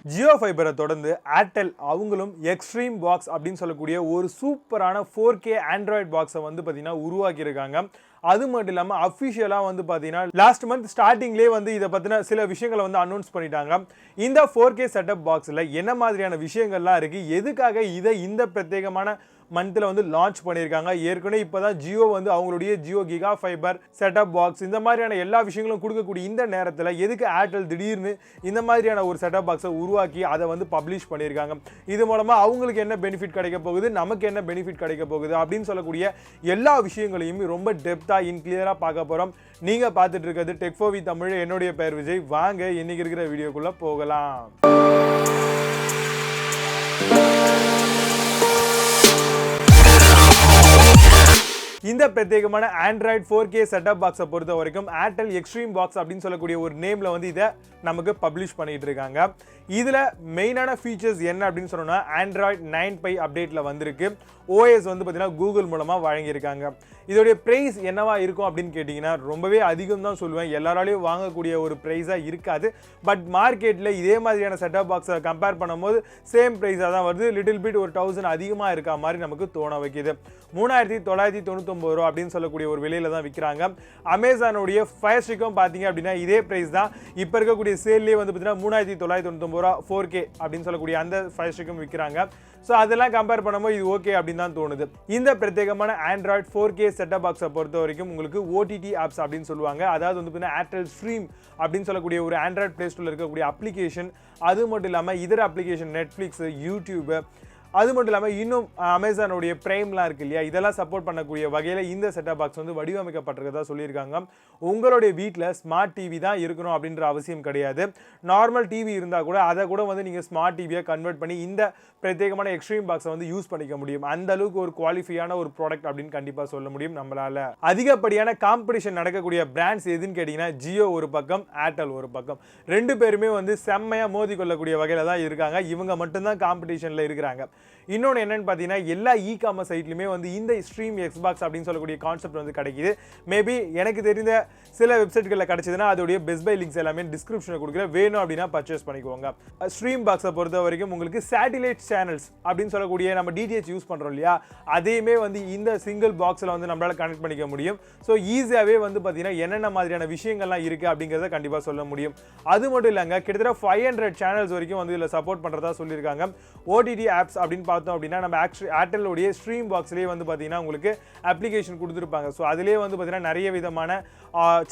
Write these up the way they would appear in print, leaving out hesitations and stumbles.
ஜியோ ஃபைபரை தொடர்ந்து ஏர்டெல் அவங்களும் extreme box அப்படின்னு சொல்லக்கூடிய ஒரு சூப்பரான 4K ஆண்ட்ராய்டு பாக்ஸை வந்து பார்த்தீங்கன்னா உருவாக்கியிருக்காங்க. அது மட்டும் இல்லாமல் அஃபிஷியலாக வந்து பார்த்தீங்கன்னா லாஸ்ட் மந்த் ஸ்டார்டிங்லேயே வந்து இதை பற்றின சில விஷயங்களை வந்து அனௌன்ஸ் பண்ணிட்டாங்க. இந்த 4K செட்டப் பாக்ஸில் என்ன மாதிரியான விஷயங்கள்லாம் இருக்குது, எதுக்காக இதை இந்த பிரத்யேகமான மந்த்தில் வந்து லான்ச் பண்ணியிருக்காங்க. ஏற்கனவே இப்போ தான் ஜியோ வந்து அவங்களுடைய Jio giga fibre setup box இந்த மாதிரியான எல்லா விஷயங்களும் கொடுக்கக்கூடிய இந்த நேரத்தில் எதுக்கு ஏர்டெல் திடீர்னு இந்த மாதிரியான ஒரு செட்டப் பாக்ஸை உருவாக்கி அதை வந்து பப்ளிஷ் பண்ணியிருக்காங்க. இது மூலமாக அவங்களுக்கு என்ன பெனிஃபிட் கிடைக்க போகுது, நமக்கு என்ன பெனிஃபிட் கிடைக்க போகுது அப்படின்னு சொல்லக்கூடிய எல்லா விஷயங்களையும் ரொம்ப டெப்த்தாக கிளியராக பார்க்க போகிறோம். நீங்கள் பார்த்துட்டு இருக்கிறது டெக்4 வித் தமிழ். என்னுடைய பெயர் விஜய். வாங்க இன்னைக்கு இருக்கிற வீடியோக்குள்ளே போகலாம். இந்த பிரத்யேகமான ஆண்ட்ராய்டு 4K செட்டப் பாக்ஸை பொறுத்த வரைக்கும் ஏர்டெல் எக்ஸ்ட்ரீம் பாக்ஸ் அப்படின்னு சொல்லக்கூடிய ஒரு நேமில் வந்து இதை நமக்கு பப்ளிஷ் பண்ணிட்டு இருக்காங்க. இதில் மெயினான ஃபீச்சர்ஸ் என்ன அப்படின்னு சொன்னோம்னா ஆண்ட்ராய்டு 9 அப்டேட்டில் வந்திருக்கு. OS வந்து பார்த்தீங்கன்னா கூகுள் மூலமாக வழங்கியிருக்காங்க. இதோடைய ப்ரைஸ் என்னவா இருக்கும் அப்படின்னு கேட்டிங்கன்னா ரொம்பவே அதிகம் தான் சொல்லுவேன். எல்லாராலையும் வாங்கக்கூடிய ஒரு ப்ரைஸாக இருக்காது. பட் மார்க்கெட்டில் இதே மாதிரியான செட்டப் பாக்ஸை கம்பேர் பண்ணும்போது சேம் ப்ரைஸாக தான் வருது. லிட்டில் பிட் ஒரு 1000 அதிகமாக இருக்கா மாதிரி நமக்கு தோண வைக்குது. 3999 ரூபா அப்படின்னு சொல்லக்கூடிய ஒரு விலையில தான் விற்கிறாங்க. அமேசானுடைய ஃபயர் ஸ்டிக்கும் பார்த்தீங்க அப்படின்னா இதே ப்ரைஸ் தான். இப்போ இருக்கக்கூடிய சேல்லே வந்து பார்த்தீங்கன்னா 3999 ரூபா 4K அப்படின்னு சொல்லக்கூடிய அந்த ஃபயர் ஸ்டிக்கும் விற்கிறாங்க. ஸோ அதெல்லாம் கம்பேர் பண்ணும்போது இது ஓகே அப்படின்னு தான் தோணுது. இந்த பிரத்யேகமான ஆண்ட்ராய்டு 4K செட்டப் பாக்ஸை பொறுத்த வரைக்கும் உங்களுக்கு OTT ஆப்ஸ் அப்படின்னு சொல்லுவாங்க. அதாவது வந்து பார்த்தீங்கன்னா ஏர்டெல் ஸ்ட்ரீம் அப்படின்னு சொல்லக்கூடிய ஒரு ஆண்ட்ராய்டு பிளே ஸ்டோரில் இருக்கக்கூடிய அப்ளிகேஷன், அது மட்டும் இல்லாமல் இதர அப்ளிகேஷன் நெட்ஃப்ளிக்ஸ், யூடியூப், அது மட்டும் இல்லாமல் இன்னும் அமேசானுடைய பிரைம்லாம் இருக்கு இல்லையா, இதெல்லாம் சப்போர்ட் பண்ணக்கூடிய வகையில் இந்த செட்டப் பாக்ஸ் வந்து வடிவமைக்கப்பட்டிருக்கதா சொல்லியிருக்காங்க. உங்களுடைய வீட்டில் ஸ்மார்ட் டிவி தான் இருக்கணும் அப்படின்ற அவசியம் கிடையாது. நார்மல் டிவி இருந்தால் கூட அதை கூட வந்து நீங்கள் ஸ்மார்ட் டிவியை கன்வெர்ட் பண்ணி இந்த பிரத்யேகமான எக்ஸ்ட்ரீம் பாக்ஸை வந்து யூஸ் பண்ணிக்க முடியும். அந்த அளவுக்கு ஒரு குவாலிஃபையான ஒரு ப்ராடக்ட் அப்படின்னு கண்டிப்பாக சொல்ல முடியும் நம்மளால. அதிகப்படியான காம்படிஷன் நடக்கக்கூடிய பிராண்ட்ஸ் எதுன்னு கேட்டிங்கன்னா ஜியோ ஒரு பக்கம், ஏர்டெல் ஒரு பக்கம். ரெண்டு பேருமே வந்து செம்மையாக மோதி கொள்ளக்கூடிய வகையில் தான் இருக்காங்க. இவங்க மட்டும்தான் காம்படிஷனில் இருக்கிறாங்க. இன்னொன்று என்னன்னு பார்த்தீங்கன்னா எல்லா இ-காமர்ஸ் சைட்லையுமே வந்து இந்த ஸ்ட்ரீம் எக்ஸ்பாக்ஸ் அப்படின்னு சொல்லக்கூடிய கான்செப்ட் வந்து கிடைக்குது. மேபி எனக்கு தெரிந்த சில வெப்சைட்களில் கிடைச்சதுன்னா அதோடைய பெஸ்ட் பை லிங்க்ஸ் எல்லாமே டிஸ்கிரிப்ஷனில் கொடுக்குறேன். வேணும் அப்படின்னா பர்ச்சேஸ் பண்ணிக்கோங்க. ஸ்ட்ரீம் பாக்ஸை பொறுத்த வரைக்கும் உங்களுக்கு சேட்டிலைட் சேனல்ஸ் அப்படின்னு சொல்லக்கூடிய நம்ம டிடிஹெச் யூஸ் பண்ணுறோம் இல்லையா, அதையுமே வந்து இந்த சிங்கிள் பாக்ஸில் வந்து நம்மளால் கனெக்ட் பண்ணிக்க முடியும். ஸோ ஈஸியாகவே வந்து பார்த்தீங்கன்னா என்னென்ன மாதிரியான விஷயங்கள்லாம் இருக்குது அப்படிங்கிறத கண்டிப்பாக சொல்ல முடியும். அது மட்டும் இல்லைங்க, கிட்டத்தட்ட 500 சேனல்ஸ் வரைக்கும் வந்து இதில் சப்போர்ட் பண்ணுறதா சொல்லியிருக்காங்க. OTT ஆப்ஸ் அப்படின்னு பார்த்தோம் அப்படின்னா நம்ம ஏர்டெல்லுடைய ஸ்ட்ரீம் பாக்ஸ்லேயே வந்து பார்த்தீங்கன்னா உங்களுக்கு அப்ளிகேஷன் கொடுத்துருப்பாங்க. ஸோ அதிலே வந்து பார்த்தீங்கன்னா நிறைய விதமான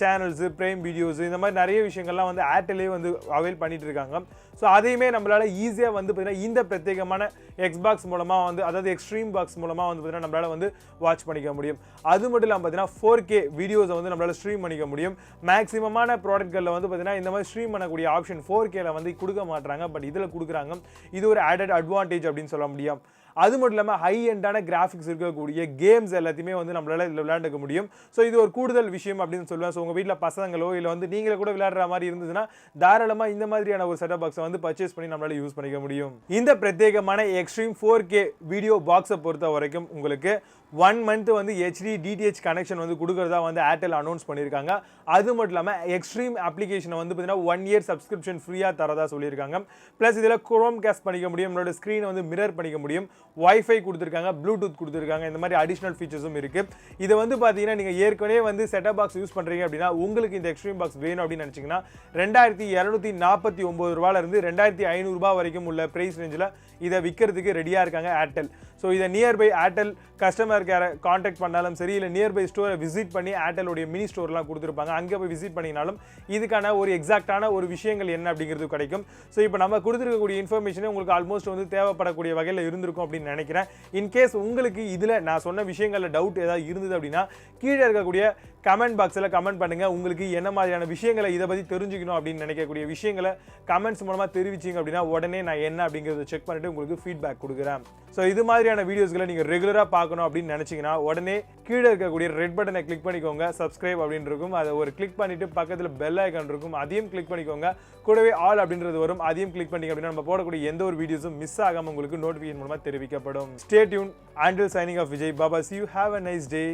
சேனல்ஸு, பிரைம் வீடியோஸ், இந்த மாதிரி நிறைய விஷயங்கள்லாம் வந்து ஏர்டெல்லே வந்து அவைல் பண்ணிட்டு இருக்காங்க. ஸோ அதையுமே நம்மளால் ஈஸியாக வந்து பார்த்தீங்கன்னா இந்த பிரத்யேகமான எக்ஸ்பாக்ஸ் மூலமாக வந்து, அதாவது எக்ஸ்ட்ரீம் பாக்ஸ் மூலமாக வந்து பார்த்தீங்கன்னா நம்மளால் வந்து வாட்ச் பண்ணிக்க முடியும். அது மட்டும் இல்லாமல் பார்த்தீங்கன்னா 4K வீடியோஸை வந்து நம்மளால் ஸ்ட்ரீம் பண்ணிக்க முடியும். மேக்ஸிமமான ப்ராடக்ட்களில் வந்து பார்த்தீங்கன்னா இந்த மாதிரி ஸ்ட்ரீம் பண்ணக்கூடிய ஆப்ஷன் 4Kல வந்து கொடுக்க மாட்டாங்க. பட் இதில் கொடுக்குறாங்க. இது ஒரு ஆடட் அட்வான்டேஜ் அப்படின்னு சொல்ல முடியும். அது மட்டும் இல்லாமல் ஹை எண்டான கிராஃபிக்ஸ் இருக்கக்கூடிய கேம்ஸ் எல்லாத்தையுமே வந்து நம்மளால இதில் விளையாண்டுக்க முடியும். ஸோ இது ஒரு கூடுதல் விஷயம் அப்படின்னு சொல்லுவேன். ஸோ உங்கள் வீட்டில் பசங்களோ இல்லை வந்து நீங்களே கூட விளையாடுற மாதிரி இருந்ததுன்னா தாராளமாக இந்த மாதிரியான ஒரு செட்டப் பாக்ஸை வந்து பர்ச்சேஸ் பண்ணி நம்மளால யூஸ் பண்ணிக்க முடியும். இந்த பிரத்யேகமான எக்ஸ்ட்ரீம் 4K வீடியோ பாக்ஸை பொறுத்த வரைக்கும் உங்களுக்கு 1 மந்த் வந்து HD DTH கனெக்ஷன் வந்து கொடுக்குறதா வந்து ஏர்டெல் அனௌன்ஸ் பண்ணியிருக்காங்க. அது மட்டும் இல்லாமல் எக்ஸ்ட்ரீம் அப்ளிகேஷனை வந்து பார்த்தீங்கன்னா 1 இயர் சப்ஸ்கிரிப்ஷன் ஃப்ரீயாக தரதா சொல்லியிருக்காங்க. ப்ளஸ் இதில் குரோம் கேஸ்ட் பண்ணிக்க முடியும், நம்மளோட ஸ்க்ரீனை வந்து மிரர் பண்ணிக்க முடியும், வைஃபை கொடுத்துருக்காங்க, ப்ளூடூத் கொடுத்துருக்காங்க. இந்த மாதிரி அடிஷனல் ஃபீச்சர்ஸும் இருக்குது. இதை வந்து பார்த்தீங்கன்னா நீங்கள் ஏற்கனவே வந்து செட்டப் பாக்ஸ் யூஸ் பண்ணுறீங்க அப்படின்னா உங்களுக்கு இந்த எக்ஸ்ட்ரீம் பாக்ஸ் வேணும் அப்படின்னு நினச்சிங்கன்னா 2249 ரூபாயிலிருந்து 2500 ரூபாய் வரைக்கும் உள்ள ப்ரைஸ் ரேஞ்சில் இதை விற்கிறதுக்கு ரெடியாக இருக்காங்க ஏர்டெல். ஸோ இதை நியர்பை ஏர்டெல் கஸ்டமர் கேரை காண்டாக்ட் பண்ணாலும் சரி, இல்லை நியர்பை ஸ்டோரை விசிட் பண்ணி ஏர்டெல்லுடைய மினி ஸ்டோர்லாம் கொடுத்துருப்பாங்க, அங்கே போய் விசிட் பண்ணினாலும் இதுக்கான ஒரு எக்ஸாக்டான ஒரு விஷயங்கள் என்ன அப்படிங்கிறது கிடைக்கும். ஸோ இப்போ நம்ம கொடுத்துருக்கக்கூடிய இன்ஃபர்மேஷனே உங்களுக்கு ஆல்மோஸ்ட் வந்து தேவைப்படக்கூடிய வகையில் இருந்திருக்கும் அப்படின்னு நினைக்கிறேன். இன்கேஸ் உங்களுக்கு இதில் நான் சொன்ன விஷயங்களில் டவுட் ஏதாவது இருந்தது அப்படின்னா கீழே இருக்கக்கூடிய கமெண்ட் பாக்ஸில் கமெண்ட் பண்ணுங்கள். உங்களுக்கு என்ன மாதிரியான விஷயங்களை இதை பற்றி தெரிஞ்சுக்கணும் அப்படின்னு நினைக்கக்கூடிய விஷயங்களை கமெண்ட்ஸ் மூலமாக தெரிவிச்சிங்க அப்படின்னா உடனே நான் என்ன அப்படிங்கிறத செக் பண்ணிவிட்டு உங்களுக்கு ஃபீட்பேக் கொடுக்குறேன். ஸோ இது மாதிரியான வீடியோஸ்களை நீங்கள் ரெகுலராக பார்க்கணும் அப்படின்னு நினச்சிங்கன்னா உடனே கீழே இருக்கக்கூடிய ரெட் பட்டனை கிளிக் பண்ணிக்கோங்க. சப்ஸ்கிரைப் அப்படின்னு இருக்கும், அதை ஒரு கிளிக் பண்ணிவிட்டு பக்கத்தில் பெல் ஐக்கான் இருக்கும், அதையும் கிளிக் பண்ணிக்கோங்க. கூடவே ஆல் அப்படின்றது வரும், அதையும் கிளிக் பண்ணிங்க அப்படின்னா நம்ம போடக்கூடிய எந்த ஒரு வீடியோஸும் மிஸ் ஆகாமல் உங்களுக்கு நோட்டிஃபிகேஷன் மூலமாக தெரிவிக்கப்படும். Stay tune. Until signing off, Vijay. Baba, see you. Have a nice day.